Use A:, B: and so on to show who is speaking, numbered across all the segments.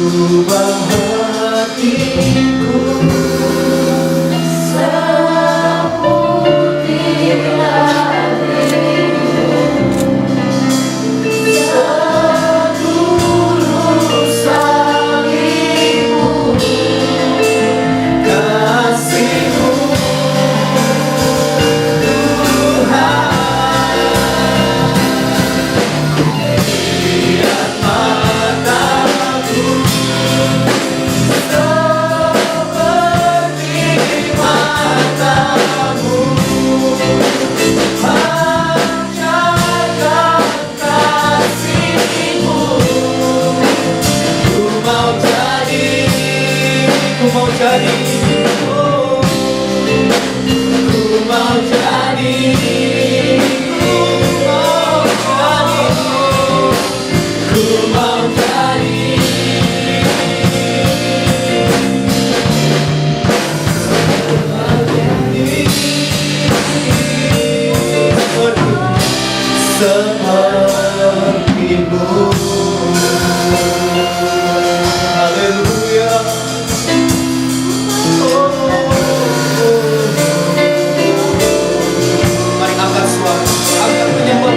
A: Ubah hatiku
B: seputih salibmu, setulus salibmu,
A: kasih-Mu Tuhan. Lihat mataku seperti matamu, pancarkan kasih-Mu. Ku mau jadi, oh, ku mau jadi, ku mau jadi, ku mau jadi. Seperti-Mu. Haleluya. Mari angkat suara, angkat penyembah.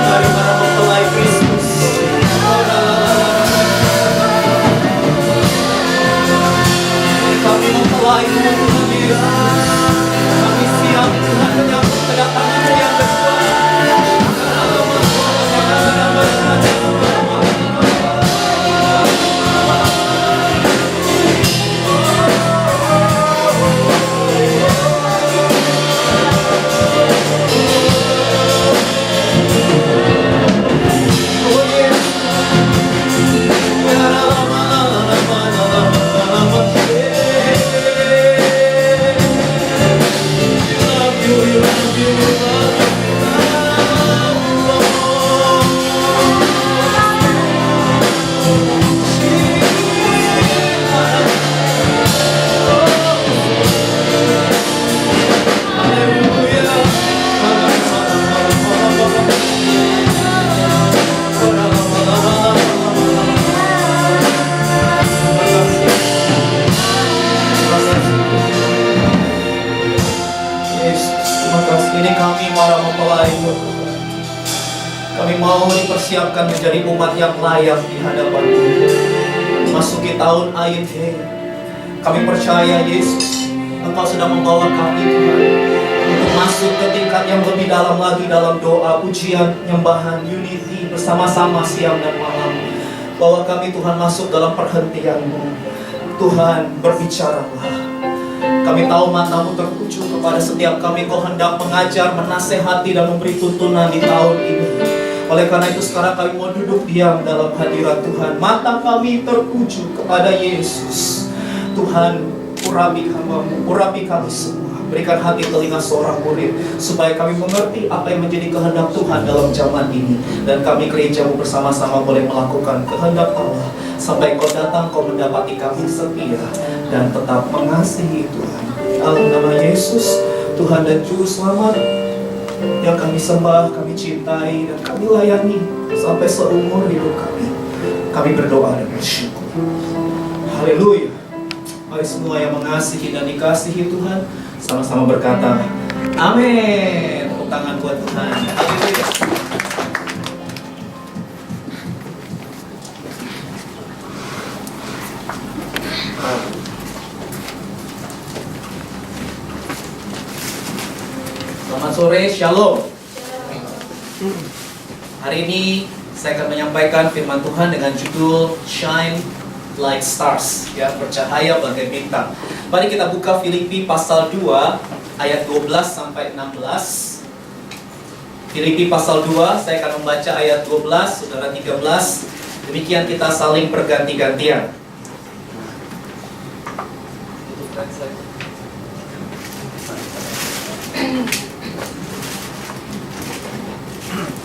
A: Mari para mempelai Kristus. Kami mempelai Tuhan Yesus. Kami siap Tuhan menyambut kedatangan-Mu yang kedua. Oh yes. Terima kasih. Ini kami para mempelai-Mu. Kami mau dipersiapkan menjadi umat yang layak di hadapan-Mu. Masuki tahun Akhir. Kami percaya Yesus, Engkau sedang membawa kami Tuhan untuk masuk ke tingkat yang lebih dalam lagi dalam doa, pujian, nyembahan, unity bersama-sama siang dan malam. Bahwa kami Tuhan masuk dalam perhentian-Mu. Tuhan, berbicaralah. Kami tahu mata-Mu tertuju kepada setiap kami. Kau hendak mengajar, menasehati, dan memberi tuntunan di tahun ini. Oleh karena itu sekarang kami mau duduk diam dalam hadirat Tuhan. Mata kami tertuju kepada Yesus. Tuhan, urapi hamba-Mu, urapi kami semua. Berikan hati telinga seorang murid, supaya kami mengerti apa yang menjadi kehendak Tuhan dalam zaman ini. Dan kami gereja-Mu bersama-sama boleh melakukan kehendak Allah. Sampai Kau datang, Kau mendapati kami setia dan tetap mengasihi Tuhan. Dalam nama Yesus, Tuhan dan Juru Selamat, yang kami sembah, kami cintai, dan kami layani sampai seumur hidup kami. Kami berdoa dan bersyukur. Haleluya. Mari semua yang mengasihi dan dikasihi Tuhan, sama-sama berkata, amin. Tepuk tangan buat Tuhan. Haleluya. Selamat sore, Shalom. Hari ini saya akan menyampaikan firman Tuhan dengan judul Shine Like Stars, ya, bercahaya bagai bintang. Mari kita buka Filipi pasal 2 ayat 12 sampai 16. Filipi pasal 2, saya akan membaca ayat 12, saudara 13. Demikian kita saling berganti-gantian.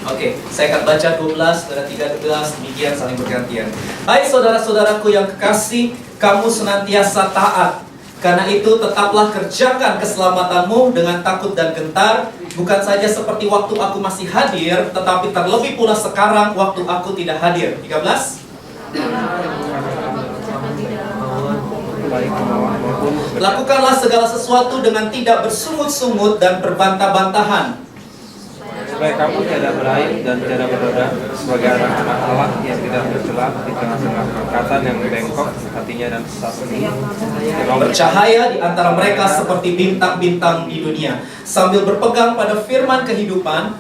A: Oke, saya akan baca 12, saudara 13, demikian saling bergantian. Hai saudara-saudaraku yang kekasih, kamu senantiasa taat. Karena itu tetaplah kerjakan keselamatanmu dengan takut dan gentar, bukan saja seperti waktu aku masih hadir, tetapi terlebih pula sekarang waktu aku tidak hadir. 13. Lakukanlah segala sesuatu dengan tidak bersungut-sungut dan berbantah-bantahan,
C: supaya kamu tidak beraib dan tidak berdosa sebagai anak-anak Allah yang tidak bercela di tengah-tengah perkataan yang bengkok hatinya dan sasmi,
A: bercahaya di antara mereka seperti bintang-bintang di dunia, sambil berpegang pada firman kehidupan,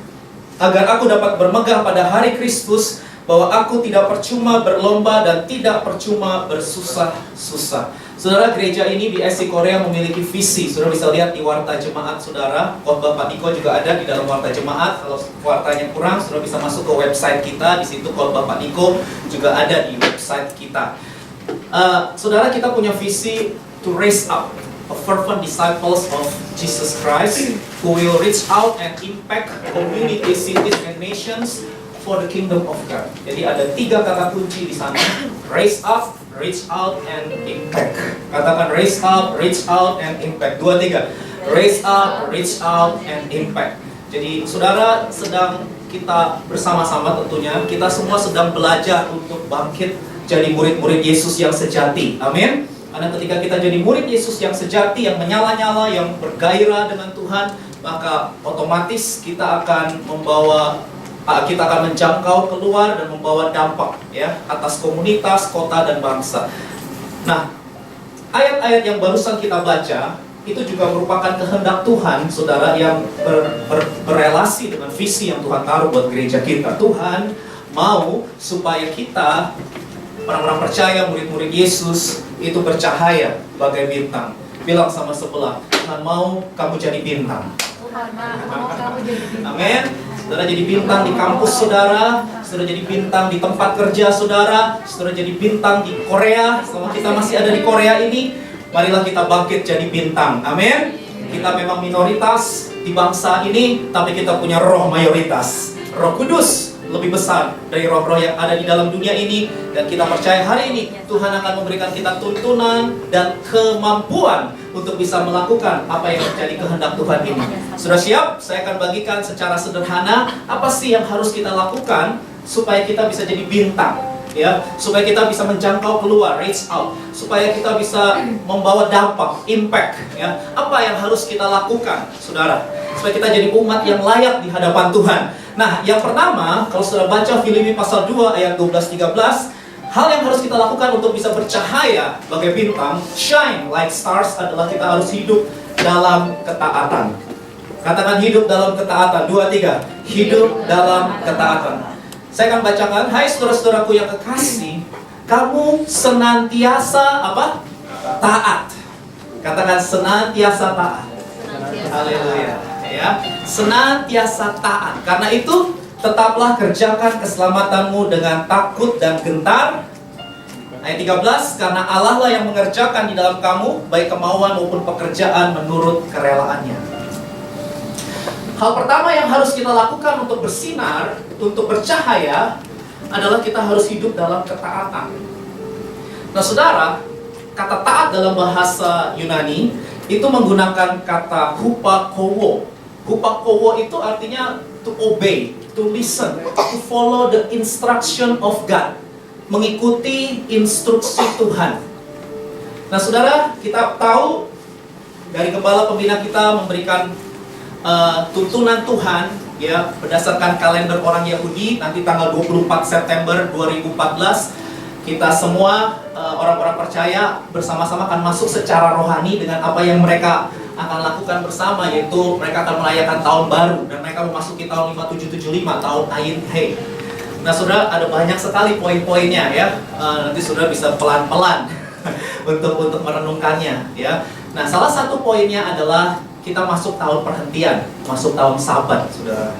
A: agar aku dapat bermegah pada hari Kristus, bahwa aku tidak percuma berlomba dan tidak percuma bersusah-susah. Saudara, gereja ini di SC Korea memiliki visi. Saudara bisa lihat di warta jemaat saudara. Khotbah Pak Niko juga ada di dalam warta jemaat. Kalau wartanya kurang, saudara bisa masuk ke website kita. Di situ khotbah Pak Niko juga ada di website kita. Saudara, kita punya visi to raise up a fervent disciples of Jesus Christ who will reach out and impact communities, cities, and nations for the kingdom of God. Jadi ada 3 kata kunci di sana: raise up, reach out, and impact. Katakan raise up, reach out, and impact. 2, 3. Raise up, reach out, and impact. Jadi saudara sedang kita bersama-sama tentunya, kita semua sedang belajar untuk bangkit jadi murid-murid Yesus yang sejati. Amin. Karena ketika kita jadi murid Yesus yang sejati, yang menyala-nyala, yang bergairah dengan Tuhan, maka otomatis kita akan menjangkau keluar dan membawa dampak ya atas komunitas, kota, dan bangsa. Nah, ayat-ayat yang barusan kita baca itu juga merupakan kehendak Tuhan, saudara, yang berrelasi dengan visi yang Tuhan taruh buat gereja kita. Tuhan mau supaya kita, orang-orang percaya, murid-murid Yesus, itu bercahaya bagai bintang. Bilang sama sebelah, Tuhan mau kamu jadi bintang. Amin. Saudara jadi bintang di kampus saudara, saudara jadi bintang di tempat kerja saudara, saudara jadi bintang di Korea. Selama kita masih ada di Korea ini, marilah kita bangkit jadi bintang. Amin. Kita memang minoritas di bangsa ini, tapi kita punya roh mayoritas. Roh Kudus lebih besar dari roh-roh yang ada di dalam dunia ini. Dan kita percaya hari ini Tuhan akan memberikan kita tuntunan dan kemampuan untuk bisa melakukan apa yang menjadi kehendak Tuhan ini. Sudah siap? Saya akan bagikan secara sederhana apa sih yang harus kita lakukan supaya kita bisa jadi bintang, ya, supaya kita bisa menjangkau keluar, reach out, supaya kita bisa membawa dampak, impact, ya. Apa yang harus kita lakukan, saudara, supaya kita jadi umat yang layak di hadapan Tuhan. Nah, yang pertama, kalau saudara baca Filipi pasal 2 ayat 12-13, hal yang harus kita lakukan untuk bisa bercahaya bagai bintang, shine like stars, adalah kita harus hidup dalam ketaatan. Katakan hidup dalam ketaatan. 2, 3. Hidup dalam ketaatan. Saya akan bacakan. Hai saudara-saudaraku yang kekasih, kamu senantiasa apa? Taat. Katakan senantiasa taat. Haleluya. Ya, senantiasa taat. Karena itu tetaplah kerjakan keselamatanmu dengan takut dan gentar. Ayat 13, karena Allah lah yang mengerjakan di dalam kamu baik kemauan maupun pekerjaan menurut kerelaannya. Hal pertama yang harus kita lakukan untuk bersinar, untuk bercahaya, adalah kita harus hidup dalam ketaatan. Nah saudara, kata taat dalam bahasa Yunani itu menggunakan kata hupakowo. Hupakowo itu artinya to obey, to listen, to follow the instruction of God, mengikuti instruksi Tuhan. Nah saudara, kita tahu dari gembala pembina kita memberikan tuntunan Tuhan, ya, berdasarkan kalender orang Yahudi. Nanti tanggal 24 September 2014 kita semua orang-orang percaya bersama-sama akan masuk secara rohani dengan apa yang mereka akan lakukan bersama, yaitu mereka akan merayakan tahun baru dan mereka memasuki tahun 5775, tahun Ayin He. Nah saudara, ada banyak sekali poin-poinnya, ya. Nanti saudara bisa pelan-pelan untuk merenungkannya, ya. Nah salah satu poinnya adalah kita masuk tahun perhentian, masuk tahun Sabat, saudara,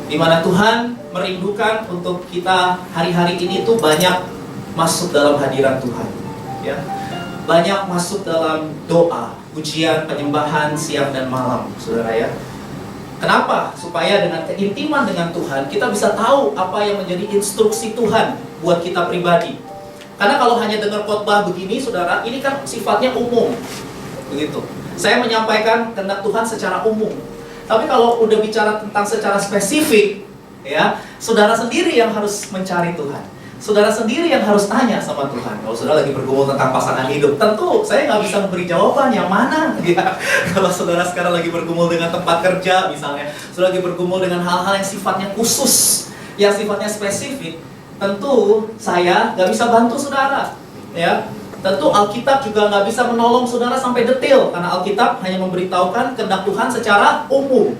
A: di mana Tuhan merindukan untuk kita hari-hari ini tuh banyak masuk dalam hadirat Tuhan, ya, banyak masuk dalam doa, pujian, penyembahan siang dan malam, saudara, ya. Kenapa? Supaya dengan keintiman dengan Tuhan, kita bisa tahu apa yang menjadi instruksi Tuhan buat kita pribadi. Karena kalau hanya dengar khotbah begini, saudara, ini kan sifatnya umum. Begitu. Saya menyampaikan kehendak Tuhan secara umum. Tapi kalau udah bicara tentang secara spesifik, ya, saudara sendiri yang harus mencari Tuhan. Saudara sendiri yang harus tanya sama Tuhan. Kalau saudara lagi bergumul tentang pasangan hidup, tentu saya nggak bisa memberi jawaban yang mana. Ya. Kalau saudara sekarang lagi bergumul dengan tempat kerja, misalnya, saudara lagi bergumul dengan hal-hal yang sifatnya khusus, yang sifatnya spesifik, tentu saya nggak bisa bantu saudara. Ya, tentu Alkitab juga nggak bisa menolong saudara sampai detail, karena Alkitab hanya memberitahukan kehendak Tuhan secara umum.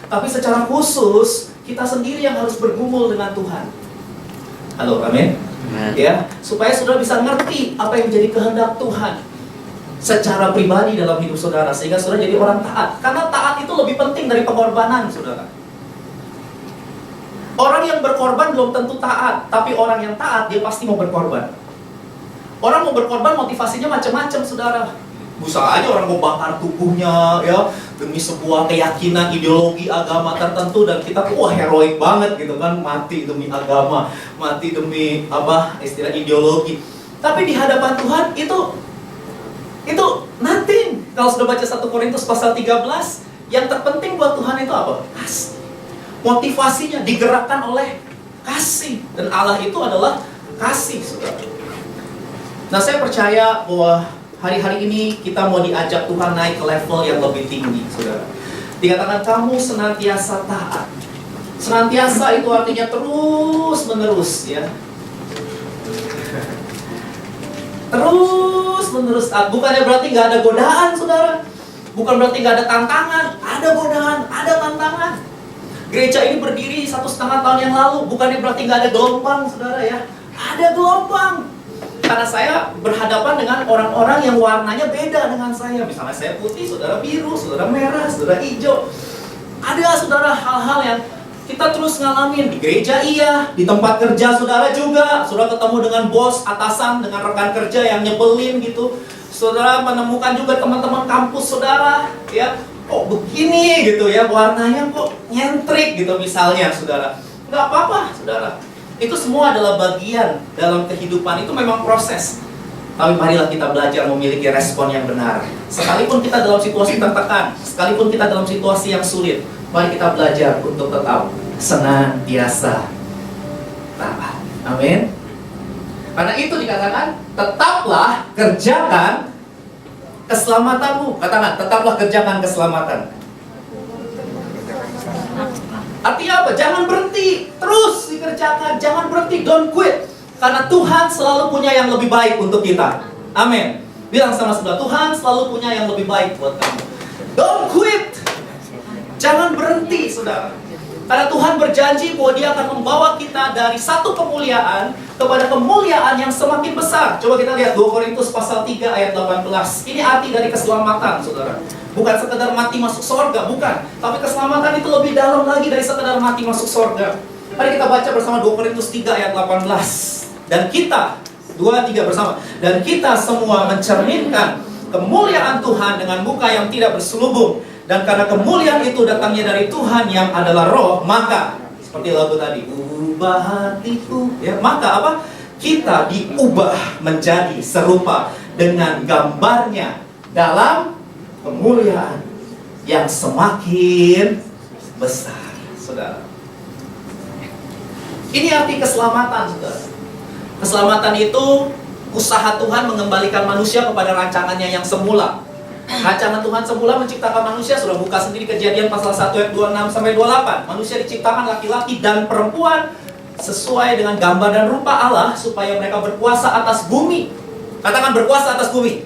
A: Tapi secara khusus, kita sendiri yang harus bergumul dengan Tuhan. Halo, amin. Ya, supaya saudara bisa ngerti apa yang menjadi kehendak Tuhan secara pribadi dalam hidup saudara, sehingga saudara jadi orang taat. Karena taat itu lebih penting dari pengorbanan, saudara. Orang yang berkorban belum tentu taat, tapi orang yang taat dia pasti mau berkorban. Orang mau berkorban motivasinya macam-macam, saudara. Bisa aja orang mau bakar tubuhnya, ya, demi sebuah keyakinan, ideologi agama tertentu, dan kita wah heroik banget gitu kan, mati demi agama, mati demi apa istilah ideologi. Tapi di hadapan Tuhan itu nothing. Kalau sudah baca 1 Korintus pasal 13, yang terpenting buat Tuhan itu apa? Kasih. Motivasinya digerakkan oleh kasih, dan Allah itu adalah kasih, saudara. Nah, saya percaya bahwa hari-hari ini kita mau diajak Tuhan naik ke level yang lebih tinggi, saudara. Dikatakan kamu senantiasa taat. Senantiasa itu artinya terus-menerus, ya. Terus-menerus taat. Bukannya berarti nggak ada godaan, saudara. Bukan berarti nggak ada tantangan. Ada godaan, ada tantangan. Gereja ini berdiri 1,5 tahun yang lalu. Bukannya berarti nggak ada gelombang, saudara, ya. Ada gelombang. Karena saya berhadapan dengan orang-orang yang warnanya beda dengan saya. Misalnya saya putih, saudara biru, saudara merah, saudara hijau. Ada, saudara, hal-hal yang kita terus ngalamin. Di gereja iya, di tempat kerja saudara juga. Saudara ketemu dengan bos, atasan, dengan rekan kerja yang nyebelin gitu. Saudara menemukan juga teman-teman kampus saudara, ya, kok begini gitu ya, warnanya kok nyentrik gitu misalnya, saudara. Nggak apa-apa, saudara. Itu semua adalah bagian dalam kehidupan, itu memang proses. Tapi marilah kita belajar memiliki respon yang benar. Sekalipun kita dalam situasi tertekan, sekalipun kita dalam situasi yang sulit, mari kita belajar untuk tetap senantiasa taat. Amin. Karena itu dikatakan, tetaplah kerjakan keselamatanmu. Katakan, tetaplah kerjakan keselamatan. Artinya apa? Jangan berhenti, terus dikerjakan, jangan berhenti, don't quit. Karena Tuhan selalu punya yang lebih baik untuk kita. Amin. Bilang sama sebelah, Tuhan selalu punya yang lebih baik buat kamu. Don't quit. Jangan berhenti, saudara. Karena Tuhan berjanji bahwa Dia akan membawa kita dari satu kemuliaan kepada kemuliaan yang semakin besar. Coba kita lihat 2 Korintus pasal 3 ayat 18. Ini arti dari keselamatan, saudara. Bukan sekedar mati masuk surga, bukan. Tapi keselamatan itu lebih dalam lagi dari sekedar mati masuk surga. Mari kita baca bersama 2 Korintus 3 ayat 18. Dan kita, 2-3 bersama. Dan kita semua mencerminkan kemuliaan Tuhan dengan muka yang tidak berselubung. Dan karena kemuliaan itu datangnya dari Tuhan yang adalah roh, maka seperti lagu tadi, ubah hatiku, ya, maka apa? Kita diubah menjadi serupa dengan gambarnya dalam kemuliaan yang semakin besar, saudara. Ini arti keselamatan, saudara. Keselamatan itu usaha Tuhan mengembalikan manusia kepada rancangannya yang semula. Rancangan Tuhan semula menciptakan manusia, sudah buka sendiri Kejadian pasal 1 ayat 26-28. Manusia diciptakan laki-laki dan perempuan sesuai dengan gambar dan rupa Allah, supaya mereka berkuasa atas bumi. Katakan, berkuasa atas bumi.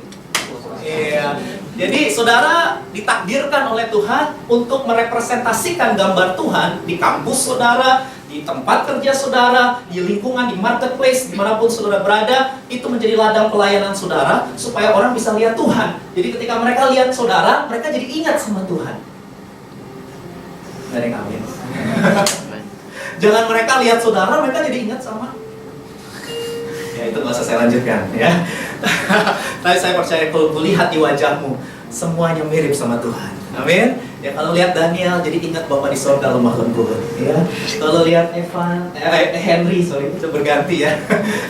A: Iya. Jadi saudara ditakdirkan oleh Tuhan untuk merepresentasikan gambar Tuhan di kampus saudara, di tempat kerja saudara, di lingkungan, di marketplace, dimanapun saudara berada. Itu menjadi ladang pelayanan saudara, supaya orang bisa lihat Tuhan. Jadi ketika mereka lihat saudara, mereka jadi ingat sama Tuhan. Gak ada yang amin. Jangan mereka lihat saudara, mereka jadi ingat sama. Ya, itu gak usah saya lanjutkan, ya. Tapi saya percaya kalau melihat di wajahmu, semuanya mirip sama Tuhan. Amin. Ya kalau lihat Daniel, jadi ingat Bapa di sorga lemah lembut. Ya, kalau lihat Henry, itu berganti ya.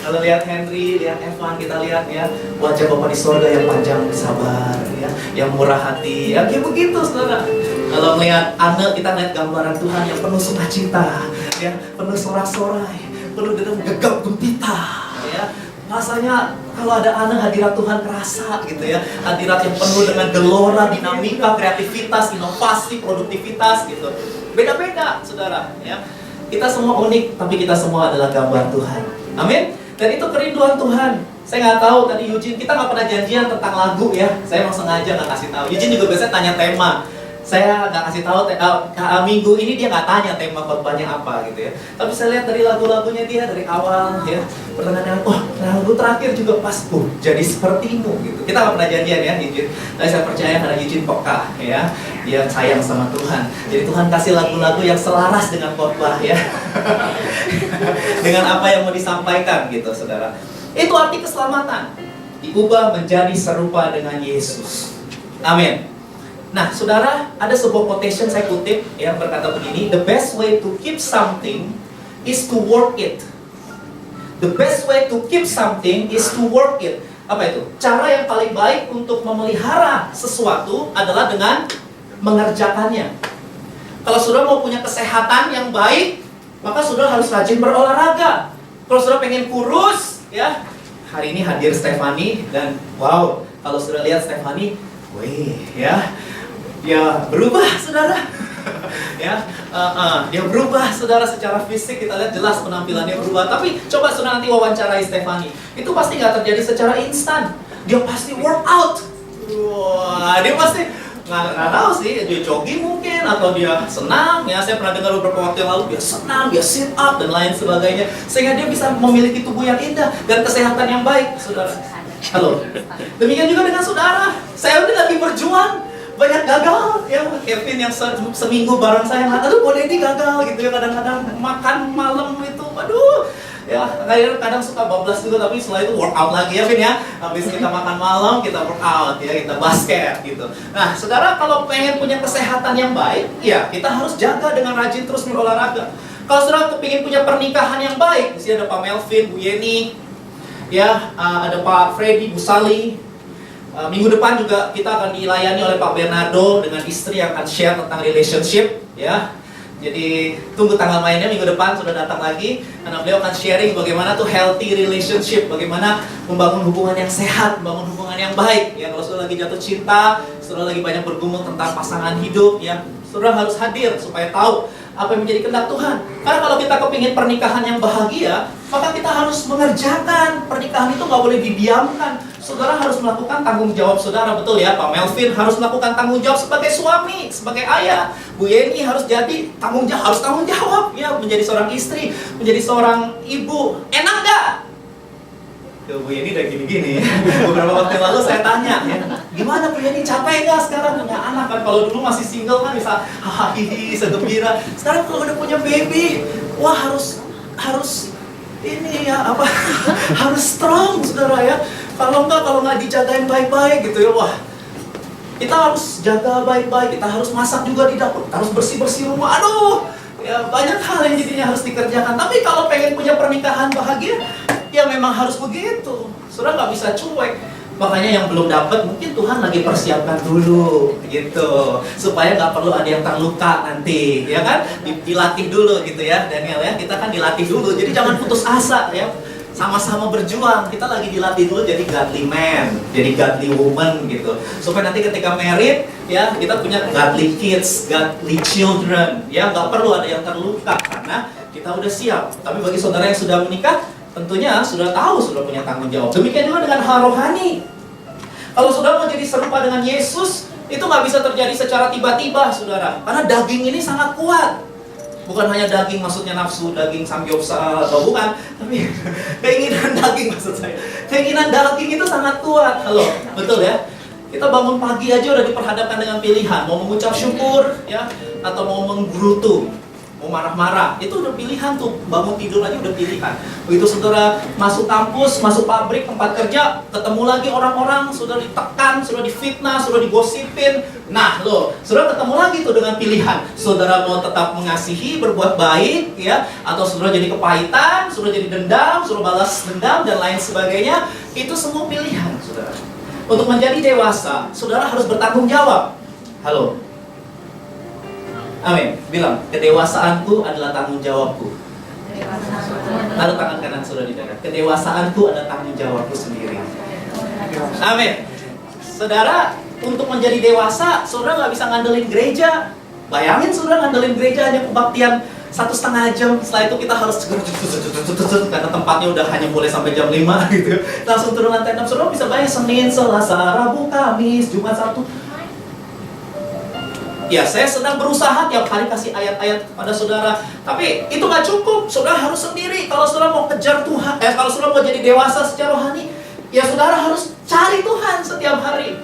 A: Kalau lihat Henry, lihat Evan, kita lihat ya wajah Bapa di sorga yang panjang sabar, ya, yang murah hati, ya kayak begitu, saudara. Kalau melihat Anne, kita lihat gambaran Tuhan yang penuh sukacita, ya, penuh sorak-sorai, penuh dengan gegap gempita, ya. Rasanya kalau ada Anne, hadirat Tuhan kerasa gitu ya. Hadirat yang penuh dengan gelora, dinamika, kreativitas, inovasi, produktivitas gitu. Beda-beda, saudara ya. Kita semua unik, tapi kita semua adalah gambar Tuhan. Amin. Dan itu kerinduan Tuhan. Saya nggak tahu tadi Eugene, kita nggak pernah janjian tentang lagu ya. Saya emang sengaja nggak kasih tahu. Eugene juga biasanya tanya tema. Saya nggak kasih tahu minggu ini dia nggak tanya tema khotbahnya apa gitu ya. Tapi saya lihat dari lagu-lagunya dia dari awal ya, pertengahan, lagu terakhir juga pas, jadi sepertimu gitu. Kita nggak pernah janjian ya Eugene. Tapi saya percaya karena Eugene peka ya, dia sayang sama Tuhan. Jadi Tuhan kasih lagu-lagu yang selaras dengan khotbah ya, dengan apa yang mau disampaikan gitu, saudara. Itu arti keselamatan, diubah menjadi serupa dengan Yesus. Amin. Nah, saudara, ada sebuah quotation saya kutip yang berkata begini, the best way to keep something is to work it. The best way to keep something is to work it. Apa itu? Cara yang paling baik untuk memelihara sesuatu adalah dengan mengerjakannya. Kalau saudara mau punya kesehatan yang baik, maka saudara harus rajin berolahraga. Kalau saudara pengen kurus, ya, hari ini hadir Stephanie dan wow, kalau saudara lihat Stephanie, wih, ya, dia berubah, saudara. Ya, dia berubah, saudara, secara fisik kita lihat jelas penampilannya berubah. Tapi coba saudara nanti wawancarai Stephanie, itu pasti nggak terjadi secara instan. Dia pasti workout. Wah, dia pasti nggak tahu sih, dia jogging mungkin atau dia senam. Ya, saya pernah dengar beberapa waktu yang lalu dia senam, dia sit up dan lain sebagainya, sehingga dia bisa memiliki tubuh yang indah dan kesehatan yang baik, saudara. Halo. Demikian juga dengan saudara. Saya udah lagi berjuang. Banyak gagal ya, Kevin yang seminggu bareng saya, aduh boleh ini gagal gitu ya, kadang-kadang makan malam itu, aduh ya, kadang suka bablas juga, tapi setelah itu workout lagi ya Vin ya, habis kita makan malam kita workout ya, kita basket gitu. Nah saudara, kalau pengen punya kesehatan yang baik ya kita harus jaga dengan rajin terus berolahraga. Kalau saudara kepingin punya pernikahan yang baik, di sini ada Pak Melvin, Bu Yeni ya, ada Pak Freddy, Bu Sali. Minggu depan juga kita akan dilayani oleh Pak Bernardo dengan istri yang akan share tentang relationship ya. Jadi tunggu tanggal mainnya minggu depan, sudah datang lagi karena beliau akan sharing bagaimana tuh healthy relationship, bagaimana membangun hubungan yang sehat, membangun hubungan yang baik ya. Kalau sudah lagi jatuh cinta, sudah lagi banyak bergumul tentang pasangan hidup ya, saudara harus hadir supaya tahu apa yang menjadi kehendak Tuhan. Karena kalau kita kepingin pernikahan yang bahagia, maka kita harus mengerjakan. Pernikahan itu nggak boleh didiamkan. Saudara harus melakukan tanggung jawab saudara, betul ya? Pak Melvin harus melakukan tanggung jawab sebagai suami, sebagai ayah. Bu Yeni harus jadi tanggung jawab ya, menjadi seorang istri, menjadi seorang ibu. Enak nggak? Bu Yeni udah gini-gini. Beberapa waktu lalu saya tanya ya, gimana Bu Yeni, capek nggak sekarang punya anak kan? Kalau dulu masih single kan bisa hahaha segembira. Sekarang kalau udah punya baby, wah harus ini ya apa? Harus strong, saudara ya. Kalau nggak dijagain baik-baik gitu ya, wah kita harus jaga baik-baik, kita harus masak juga di dapur, kita harus bersih-bersih rumah, aduh ya banyak hal yang jadinya harus dikerjakan. Tapi kalau pengen punya pernikahan bahagia, ya memang harus begitu, saudara nggak bisa cuek. Makanya yang belum dapat mungkin Tuhan lagi persiapkan dulu gitu, supaya nggak perlu ada yang terluka nanti, ya kan? Dilatih dulu gitu ya, Daniel ya, kita kan dilatih dulu, jadi jangan putus asa ya. Sama-sama berjuang, kita lagi dilatih dulu jadi godly man, jadi godly woman gitu. Supaya nanti ketika married, ya kita punya godly kids, godly children. Ya nggak perlu ada yang terluka karena kita udah siap. Tapi bagi saudara yang sudah menikah, tentunya sudah tahu, sudah punya tanggung jawab. Demikian juga dengan hal rohani. Kalau saudara mau jadi serupa dengan Yesus, itu nggak bisa terjadi secara tiba-tiba, saudara. Karena daging ini sangat kuat. Bukan hanya daging, maksudnya nafsu, daging samgyeopsal atau bukan, tapi keinginan daging maksud saya. Keinginan daging itu sangat kuat. Halo, betul ya? Kita bangun pagi aja udah diperhadapkan dengan pilihan, mau mengucap syukur ya, atau mau menggerutu, mau marah-marah. Itu udah pilihan tuh, bangun tidur aja udah pilihan. Begitu saudara masuk kampus, masuk pabrik, tempat kerja, ketemu lagi orang-orang, sudah ditekan, sudah difitnah, sudah digosipin. Nah loh, saudara ketemu lagi tuh dengan pilihan. Saudara mau tetap mengasihi, berbuat baik, ya, atau saudara jadi kepahitan, saudara jadi dendam, saudara balas dendam dan lain sebagainya. Itu semua pilihan, saudara. Untuk menjadi dewasa, saudara harus bertanggung jawab. Halo. Amin. Bilang, kedewasaanku adalah tanggung jawabku. Taruh tangan kanan saudara di dada. Kedewasaanku adalah tanggung jawabku sendiri. Amin. Saudara, untuk menjadi dewasa, saudara nggak bisa ngandelin gereja. Bayangin saudara ngandelin gereja hanya kebaktian 1,5 jam. Setelah itu kita harus karena tempatnya udah hanya boleh sampai jam 5 gitu. Langsung turun lantai 6. Saudara bisa bayang Senin, Selasa, Rabu, Kamis, Jumat, Sabtu. Ya, saya sedang berusaha tiap hari kasih ayat-ayat kepada saudara. Tapi itu nggak cukup. Saudara harus sendiri. Kalau saudara mau kejar Tuhan, kalau saudara mau jadi dewasa secara rohani, ya saudara harus cari Tuhan setiap hari.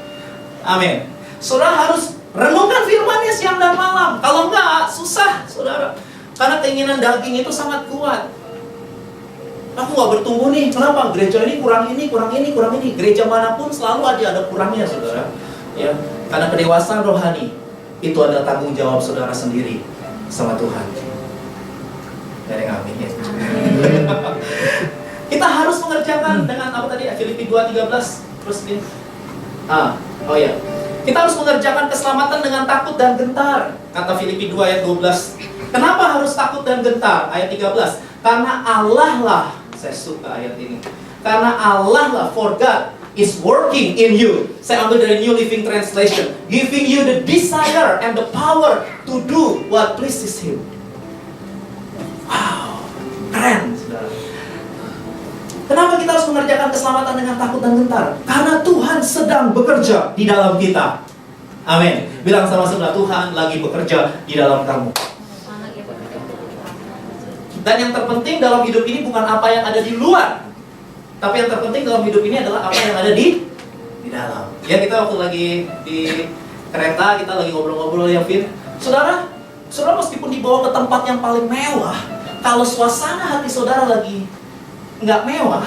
A: Amin. Saudara harus renungkan firman-Nya siang dan malam. Kalau enggak, susah, saudara. Karena keinginan daging itu sangat kuat. Aku nggak bertumbuh nih. Kenapa? Gereja ini kurang ini, kurang ini, kurang ini. Gereja manapun selalu ada kurangnya, saudara. Ya, karena kedewasaan rohani itu adalah tanggung jawab saudara sendiri sama Tuhan. Dari amin ya. Kita harus mengerjakan dengan apa tadi? Filipi 2:13. Terus ini. Oh ya. Kita harus mengerjakan keselamatan dengan takut dan gentar. Kata Filipi 2 ayat 12. Kenapa harus takut dan gentar? Ayat 13. Karena Allah lah, saya suka ayat ini. Karena Allah lah, for God is working in you. Saya ambil dari New Living Translation. Giving you the desire and the power to do what pleases Him. Wow, keren, saudara. Kenapa kita harus mengerjakan keselamatan dengan takut dan gentar? Karena Tuhan sedang bekerja di dalam kita. Amin. Bilang sama sebelah, Tuhan lagi bekerja di dalam kamu. Dan yang terpenting dalam hidup ini bukan apa yang ada di luar, tapi yang terpenting dalam hidup ini adalah apa yang ada di dalam. Ya, kita waktu lagi di kereta, kita lagi ngobrol-ngobrol ya, Vin. Saudara meskipun dibawa ke tempat yang paling mewah, kalau suasana hati saudara lagi nggak mewah,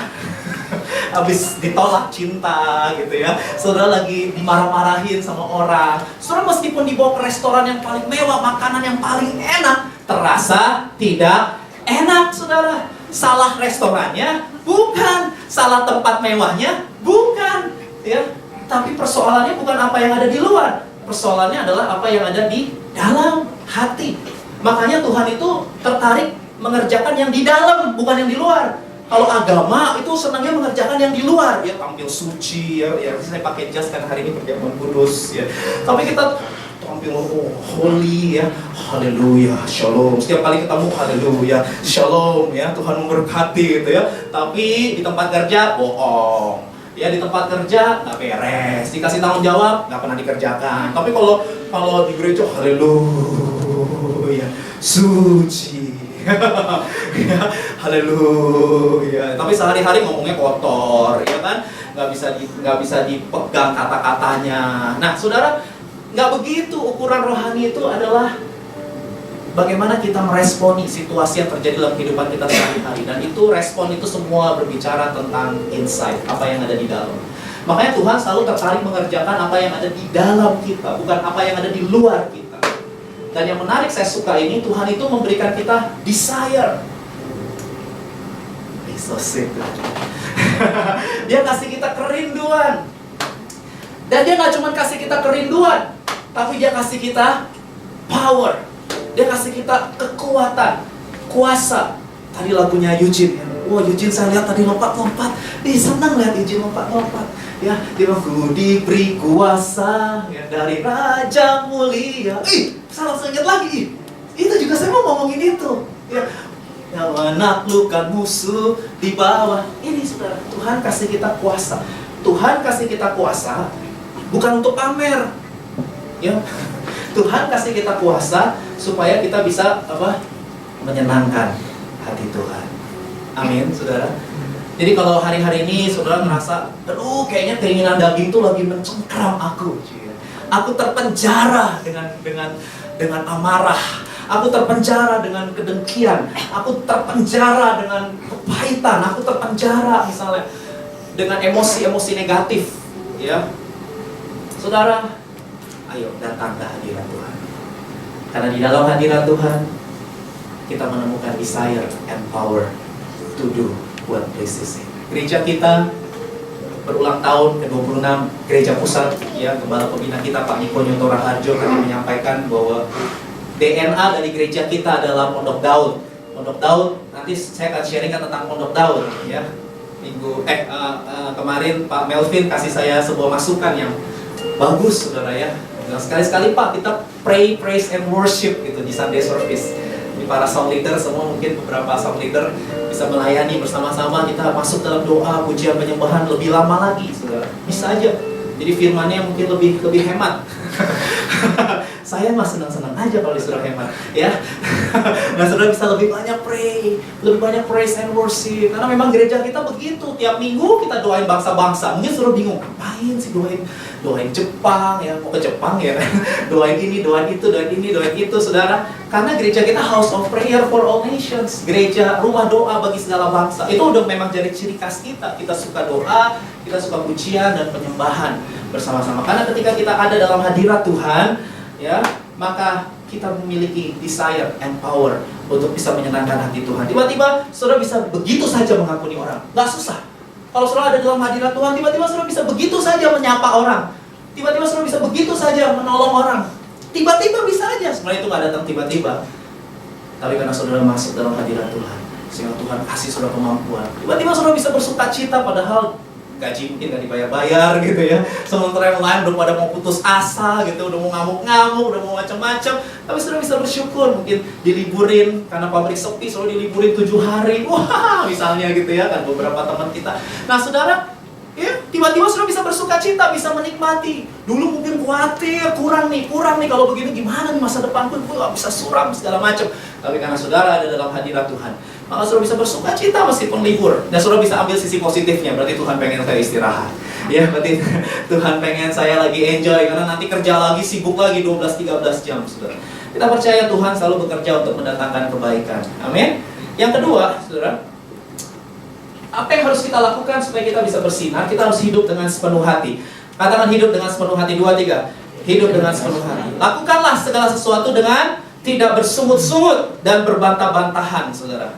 A: habis ditolak cinta gitu ya, saudara lagi dimarah-marahin sama orang, saudara meskipun dibawa ke restoran yang paling mewah, makanan yang paling enak, terasa tidak enak, saudara. Salah restorannya? Bukan. Salah tempat mewahnya? Bukan. Ya, tapi persoalannya bukan apa yang ada di luar. Persoalannya adalah apa yang ada di dalam hati. Makanya Tuhan itu tertarik mengerjakan yang di dalam, bukan yang di luar. Kalau agama itu senangnya mengerjakan yang di luar, ya tampil suci, ya saya pakai jas karena hari ini perjamuan kudus, ya. Tapi kita tampil holy, ya, haleluya, shalom. Setiap kali ketemu haleluya, shalom, ya, Tuhan memberkati gitu ya. Tapi di tempat kerja bohong, ya, di tempat kerja nggak beres, dikasih tanggung jawab nggak pernah dikerjakan. Tapi kalau di gereja haleluya, suci. Ya, haleluya. Tapi sehari-hari ngomongnya kotor, ya kan? Nggak bisa dipegang kata-katanya. Nah, saudara, nggak begitu. Ukuran rohani itu adalah bagaimana kita meresponi situasi yang terjadi dalam kehidupan kita sehari-hari. Dan itu respon itu semua berbicara tentang insight, apa yang ada di dalam. Makanya Tuhan selalu tertarik mengerjakan apa yang ada di dalam kita, bukan apa yang ada di luar kita. Dan yang menarik, saya suka ini, Tuhan itu memberikan kita desire. So sweet. Dia kasih kita kerinduan. Dan dia gak cuma kasih kita kerinduan, tapi dia kasih kita power. Dia kasih kita kekuatan, kuasa. Tadi lagunya Eugene, ya. Wah, Eugene saya lihat tadi lompat-lompat. Senang lihat Eugene lompat-lompat. Ya, dia bilang, ku diberi kuasa, ya, dari Raja Mulia. Saya langsung ingat lagi. Itu juga saya mau ngomongin itu. Ya, yang menaklukkan musuh di bawah. Ini saudara, Tuhan kasih kita kuasa. Tuhan kasih kita kuasa bukan untuk pamer. Ya. Tuhan kasih kita kuasa supaya kita bisa menyenangkan hati Tuhan. Amin, saudara. Jadi kalau hari-hari ini saudara merasa, aduh, kayaknya keinginan daging tuh lagi mencengkram aku. Aku terpenjara dengan amarah. Aku terpenjara dengan kedengkian. Aku terpenjara dengan kepahitan. Aku terpenjara misalnya dengan emosi-emosi negatif. Ya, saudara, ayo datang ke hadirat Tuhan. Karena di dalam hadirat Tuhan kita menemukan desire and power to do what pleases Him. Gereja kita berulang tahun ke-26, gereja pusat, ya, Gembala Pembina kita Pak Niko Nyoto Raharjo tadi menyampaikan bahwa DNA dari gereja kita adalah Pondok Daud. Pondok Daud, nanti saya akan sharingkan tentang Pondok Daud, ya. Kemarin Pak Melvin kasih saya sebuah masukan yang bagus, saudara, ya. Nah, sekali-sekali Pak kita pray, praise and worship gitu di Sunday service. Di para sound leader semua, mungkin beberapa sound leader bisa melayani bersama-sama, kita masuk dalam doa, pujian, penyembahan lebih lama lagi, saudara. Bisa aja. Jadi firmannya mungkin lebih hemat. Saya mah senang-senang aja kalau disuruh hemat, ya. Nah, saudara bisa lebih banyak pray, lebih banyak praise and worship. Karena memang gereja kita begitu, tiap minggu kita doain bangsa-bangsa. Mungkin saudara bingung, ngapain sih doain Jepang, ya, mau ke Jepang ya. Doain ini, doain itu, doain ini, doain itu, saudara. Karena gereja kita house of prayer for all nations, gereja rumah doa bagi segala bangsa. Itu udah memang jadi ciri khas kita. Kita suka doa, kita suka pujian dan penyembahan bersama-sama. Karena ketika kita ada dalam hadirat Tuhan, ya, maka kita memiliki desire and power untuk bisa menyenangkan hati Tuhan. Tiba-tiba saudara bisa begitu saja mengampuni orang, nggak susah. Kalau saudara ada dalam hadirat Tuhan, tiba-tiba saudara bisa begitu saja menyapa orang, tiba-tiba saudara bisa begitu saja menolong orang, tiba-tiba bisa aja. Sebenarnya itu nggak datang tiba-tiba, tapi karena saudara masuk dalam hadirat Tuhan, sehingga Tuhan kasih saudara kemampuan. Tiba-tiba saudara bisa bersuka cita, padahal gaji mungkin nggak dibayar-bayar gitu ya. Sementara yang lain udah pada mau putus asa gitu, udah mau ngamuk-ngamuk, udah mau macam-macam. Tapi saudara bisa bersyukur, mungkin diliburin karena pabrik sepi, saudara diliburin 7 hari. Wah, misalnya gitu ya kan, beberapa teman kita. Nah, saudara, ya, tiba-tiba saudara bisa bersuka cita, bisa menikmati. Dulu mungkin khawatir, kurang nih kalau begini gimana nih masa depanku, nggak bisa suram segala macam. Tapi karena saudara ada dalam hadirat Tuhan, maka saudara bisa bersuka cita meskipun libur. Dan saudara bisa ambil sisi positifnya. Berarti Tuhan pengen saya istirahat. Ya, berarti Tuhan pengen saya lagi enjoy. Karena nanti kerja lagi, sibuk lagi 12-13 jam, saudara. Kita percaya Tuhan selalu bekerja untuk mendatangkan kebaikan. Amin. Yang kedua, saudara, apa yang harus kita lakukan supaya kita bisa bersinar? Kita harus hidup dengan sepenuh hati. Katakan hidup dengan sepenuh hati. 2, 3. Hidup dengan sepenuh hati. Lakukanlah segala sesuatu dengan tidak bersungut-sungut dan berbantah-bantahan, saudara.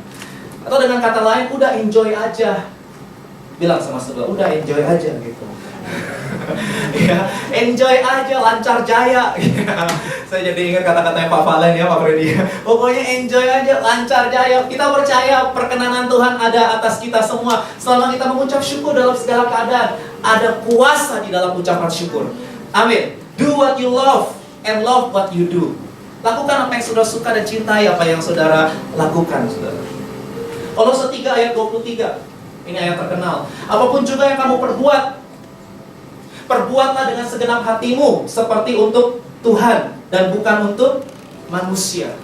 A: Atau dengan kata lain, udah enjoy aja. Bilang sama saudara, udah enjoy aja gitu. Ya, enjoy aja, lancar jaya. Saya jadi ingat kata-katanya Pak Valen ya, Pak Freddy. Pokoknya enjoy aja, lancar jaya. Kita percaya perkenanan Tuhan ada atas kita semua. Selama kita mengucap syukur dalam segala keadaan, ada kuasa di dalam ucapan syukur. Amin. Do what you love and love what you do. Lakukan apa yang saudara suka dan cintai apa yang saudara lakukan, saudara. Kolose 3 ayat 23. Ini ayat terkenal. Apapun juga yang kamu perbuat, perbuatlah dengan segenap hatimu seperti untuk Tuhan dan bukan untuk manusia.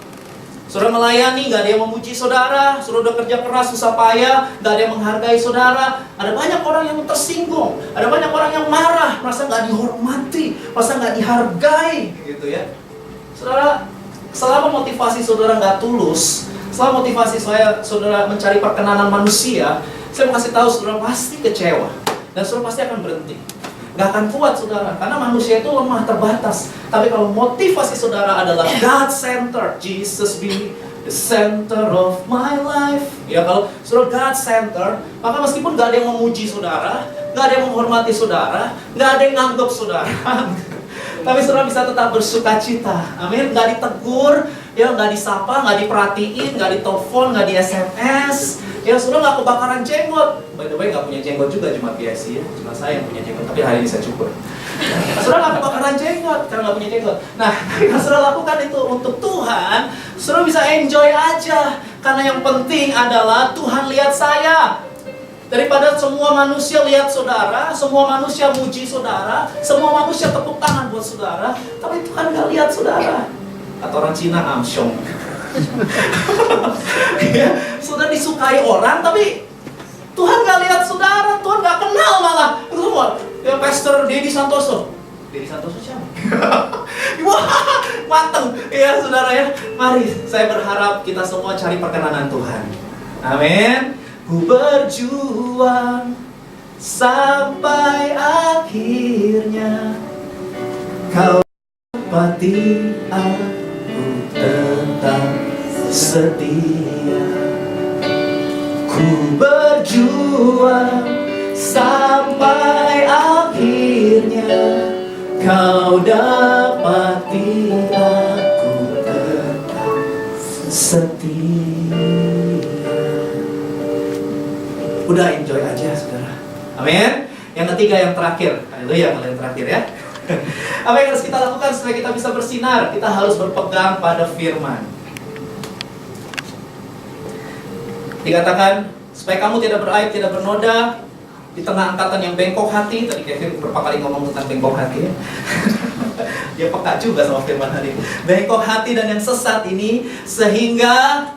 A: Saudara melayani, gak ada yang memuji saudara. Saudara udah kerja keras, susah payah, gak ada yang menghargai saudara. Ada banyak orang yang tersinggung, ada banyak orang yang marah, merasa gak dihormati, merasa gak dihargai, gitu ya. Saudara, selama motivasi saudara gak tulus, selama motivasi saudara mencari perkenanan manusia, saya mau kasih tahu saudara pasti kecewa dan saudara pasti akan berhenti. Gak akan kuat saudara, karena manusia itu lemah, terbatas. Tapi kalau motivasi saudara adalah God-centered, Jesus be the center of my life. Ya, kalau saudara God-centered, maka meskipun gak ada yang memuji saudara, gak ada yang menghormati saudara, gak ada yang nganggap saudara, tapi saudara bisa tetap bersuka cita. Amin. Gak ditegur, ya, gak disapa, gak diperhatiin, gak ditelepon, gak di SMS. Ya, saudara gak kebakaran jenggot. By the way, gak punya jenggot juga cuma PIC ya. Cuma saya yang punya jenggot, tapi hari ini saya cukur. Saudara gak kebakaran jenggot karena gak punya jenggot. Nah, yang saudara lakukan itu untuk Tuhan, saudara bisa enjoy aja. Karena yang penting adalah Tuhan lihat saya. Daripada semua manusia lihat saudara, semua manusia muji saudara, semua manusia tepuk tangan buat saudara, tapi Tuhan gak lihat saudara. Kata orang Cina, amsyong. Ya, saudara disukai orang, tapi Tuhan gak lihat saudara, Tuhan gak kenal malah. Itu semua, ya Pastor Dedi Santoso. Ferry Santoso siapa? Wah, mateng ya saudara ya. Mari, saya berharap kita semua cari perkenanan Tuhan. Amin. Ku berjuang sampai akhirnya, Kau dapati aku tetap setia. Ku berjuang sampai akhirnya, Kau dapati aku tetap setia. Udah enjoy aja saudara. Amin. Yang ketiga, yang terakhir. Haleluya, yang terakhir ya. Apa yang harus kita lakukan supaya kita bisa bersinar? Kita harus berpegang pada firman. Dikatakan supaya kamu tidak beraib, tidak bernoda di tengah angkatan yang bengkok hati. Tadi Kevin beberapa kali ngomong tentang bengkok hati ya. Dia peka juga sama firman hari ini. Bengkok hati dan yang sesat ini, sehingga,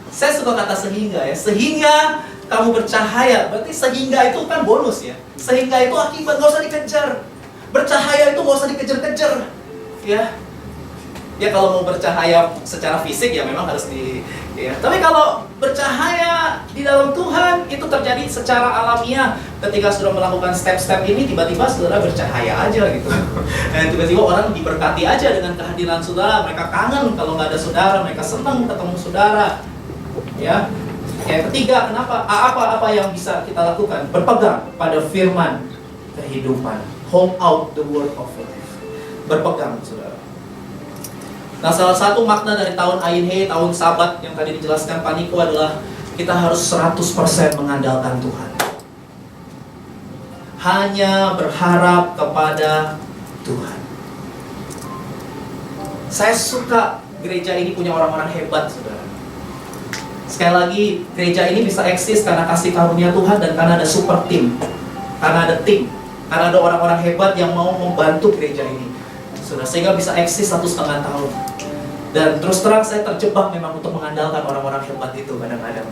A: saya suka kata sehingga ya, sehingga kamu bercahaya. Berarti sehingga itu kan bonus ya. Sehingga itu akibat, gak usah dikejar. Bercahaya itu gak usah dikejar-kejar ya. Ya kalau mau bercahaya secara fisik ya memang harus ya. Tapi kalau bercahaya di dalam Tuhan itu terjadi secara alamiah. Ketika sudah melakukan step-step ini, tiba-tiba saudara bercahaya aja gitu. Dan tiba-tiba orang diberkati aja dengan kehadiran saudara. Mereka kangen kalau nggak ada saudara, mereka senang ketemu saudara. Ya. Yang ketiga, kenapa? Apa yang bisa kita lakukan? Berpegang pada firman kehidupan. Hold out the word of life. Berpegang, saudara. Nah, salah satu makna dari tahun Ayin He, tahun Sabat yang tadi dijelaskan Pak Niko adalah kita harus 100% mengandalkan Tuhan. Hanya berharap kepada Tuhan. Saya suka gereja ini punya orang-orang hebat, saudara. Sekali lagi, gereja ini bisa eksis karena kasih karunia Tuhan dan karena ada super team. Karena ada tim. Karena ada orang-orang hebat yang mau membantu gereja ini. Saudara, sehingga bisa eksis 1,5 tahun. Dan terus terang saya terjebak memang untuk mengandalkan orang-orang hebat itu kadang-kadang.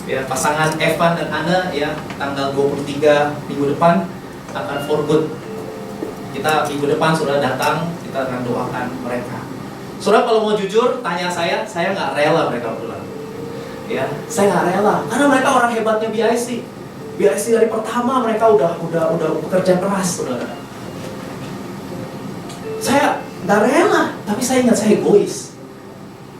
A: Ya, pasangan Evan dan Ana ya, tanggal 23 minggu depan akan for good. Kita minggu depan sudah datang, kita akan doakan mereka. Saudara, kalau mau jujur, tanya saya nggak rela mereka pulang. Ya, saya nggak rela karena mereka orang hebatnya BIC. BIC dari pertama mereka udah bekerja keras, saudara. Saya nggak rela, tapi saya ingat saya egois.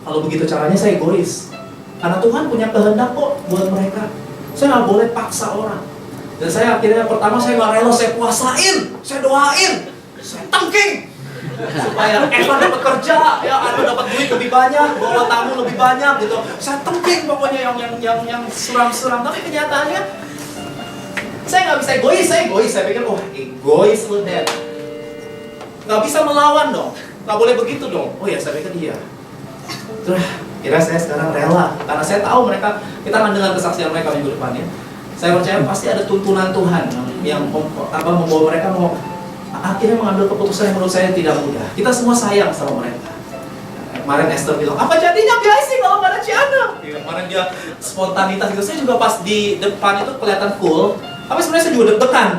A: Kalau begitu caranya saya egois. Karena Tuhan punya kehendak kok buat mereka. Saya nggak boleh paksa orang. Dan saya akhirnya pertama saya nggak rela, saya puasain, saya doain, saya tengking supaya Evan dapat kerja, ya Anda dapat duit lebih banyak, bawa tamu lebih banyak gitu. Saya tengking pokoknya yang suram-suram. Tapi kenyataannya saya nggak bisa egois. Saya pikir, oh egois lu deh. Nggak bisa melawan dong, nggak boleh begitu dong. Oh ya, saya pikir iya. Terus kira saya sekarang rela karena saya tahu mereka, kita akan dengar kesaksian mereka minggu depan ya. Saya percaya pasti ada tuntunan Tuhan yang membawa mereka mau akhirnya mengambil keputusan yang menurut saya tidak mudah. Kita semua sayang sama mereka. Kemarin Esther bilang, apa jadinya guys sih kalau nggak ada Ciana? Kemarin dia spontanitas gitu. Saya juga pas di depan itu kelihatan cool, tapi sebenarnya saya juga deg-degan.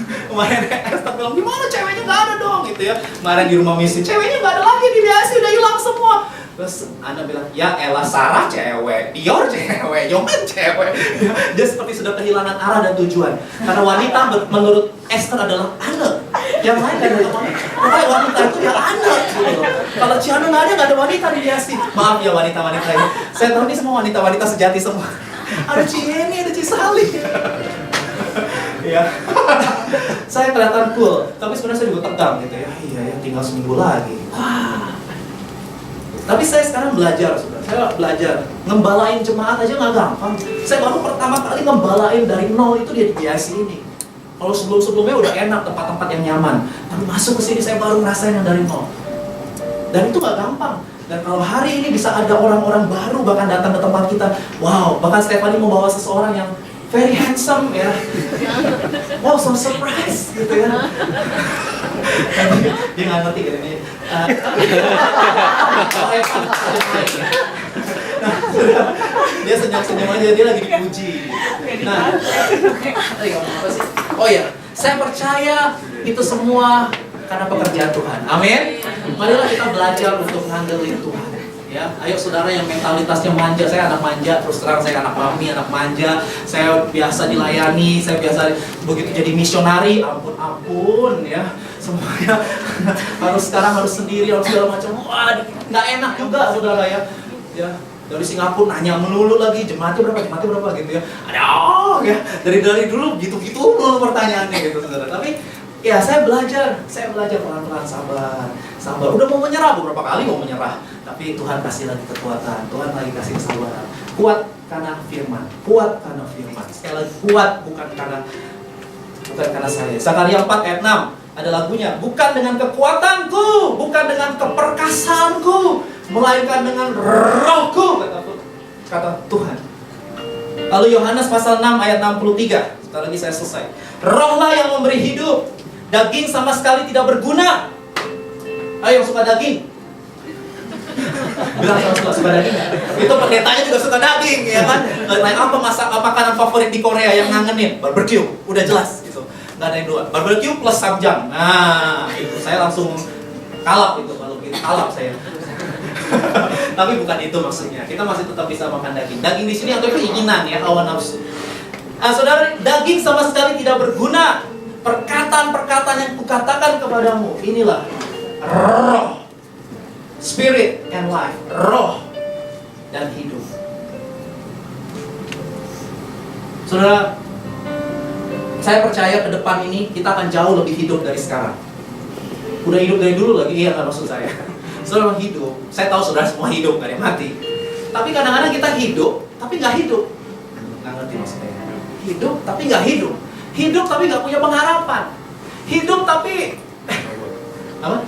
A: Kemarin Esther bilang, gimana ceweknya nggak ada dong gitu ya. Kemarin di rumah misi, ceweknya nggak ada lagi di BIC, udah hilang semua. Terus Anda bilang, ya elah Sarah cewek, Dior cewek, Yoman cewek. Dia seperti sudah kehilangan arah dan tujuan. Karena wanita menurut Esther adalah anak. Yang lain kan ada wanita. Pokoknya wanita itu ya anak gitu. Kalau Ciano nggak ada wanita di BIC. Maaf ya wanita-wanita ini. Saya tahu ini semua wanita-wanita sejati semua. Ada Cieni, ada Cisali. Ya. Saya kelihatan cool, tapi sebenarnya saya juga tegang gitu ya. Iya ya, tinggal seminggu lagi. Wah. Tapi saya sekarang belajar, saudara. Saya belajar ngembalain jemaat aja nggak gampang. Saya baru pertama kali ngembalain dari nol itu dia di BIC ini. Kalau sebelumnya udah enak, tempat-tempat yang nyaman. Tapi masuk ke sini saya baru ngerasain yang dari nol. Dan itu nggak gampang. Dan kalau hari ini bisa ada orang-orang baru bahkan datang ke tempat kita, wow, bahkan Stephanie membawa seseorang yang very handsome ya. Wow, so surprise gitu ya. Dia nggak ngerti gitu ini. Dia senyum-senyum aja, dia lagi dipuji. Nah, ngomong apa sih? Oh ya, Saya percaya itu semua karena pekerjaan Tuhan. Amin. Marilah kita belajar untuk ngandelin Tuhan. Ya, ayo saudara yang mentalitasnya manja, saya anak manja, terus terang saya anak mami, anak manja, saya biasa dilayani, saya biasa begitu jadi misionari, ampun ya, semuanya sekarang harus sendiri, harus segala macam, wah nggak enak juga saudara ya, dari Singapura nanya melulu lagi jemaatnya berapa gitu ya, aduh ya dari dulu gitu melulu pertanyaannya gitu saudara, tapi ya saya belajar pelan-pelan sabar, udah mau menyerah beberapa kali mau menyerah. Tapi Tuhan kasih lagi kekuatan, Tuhan lagi kasih kesabaran. Kuat karena firman. Sekali lagi kuat bukan karena saya. Zakaria 4 ayat 6 ada lagunya. Bukan dengan kekuatanku, bukan dengan keperkasaanku, melainkan dengan rohku, kata Tuhan. Lalu Yohanes pasal 6 ayat 63. Sekali lagi saya selesai. Rohlah yang memberi hidup. Daging sama sekali tidak berguna. Ayo yang suka daging, bilang sama suka daging. Itu pendetanya juga suka daging, ya kan? Apa makanan favorit di Korea yang ngangenin? Barbecue, udah jelas gitu. Nggak ada yang dua. Barbecue plus samjang. Nah, itu saya langsung kalap itu kalau gitu kalap saya. Tapi bukan itu maksudnya. Kita masih tetap bisa makan daging. Daging di sini atau keinginan ya, hawa nafsu. Saudara, daging sama sekali tidak berguna. Perkataan-perkataan yang kukatakan kepadamu, inilah roh. Spirit and life, roh dan hidup. Saudara, saya percaya ke depan ini kita akan jauh lebih hidup dari sekarang. Udah hidup dari dulu lagi, iya kan maksud saya. Saudara hidup, saya tahu saudara semua hidup, gak ada yang mati. Tapi kadang-kadang kita hidup, tapi gak hidup. Gak ngerti maksudnya. Hidup, tapi gak hidup. Hidup, tapi gak punya pengharapan. Hidup, tapi apa?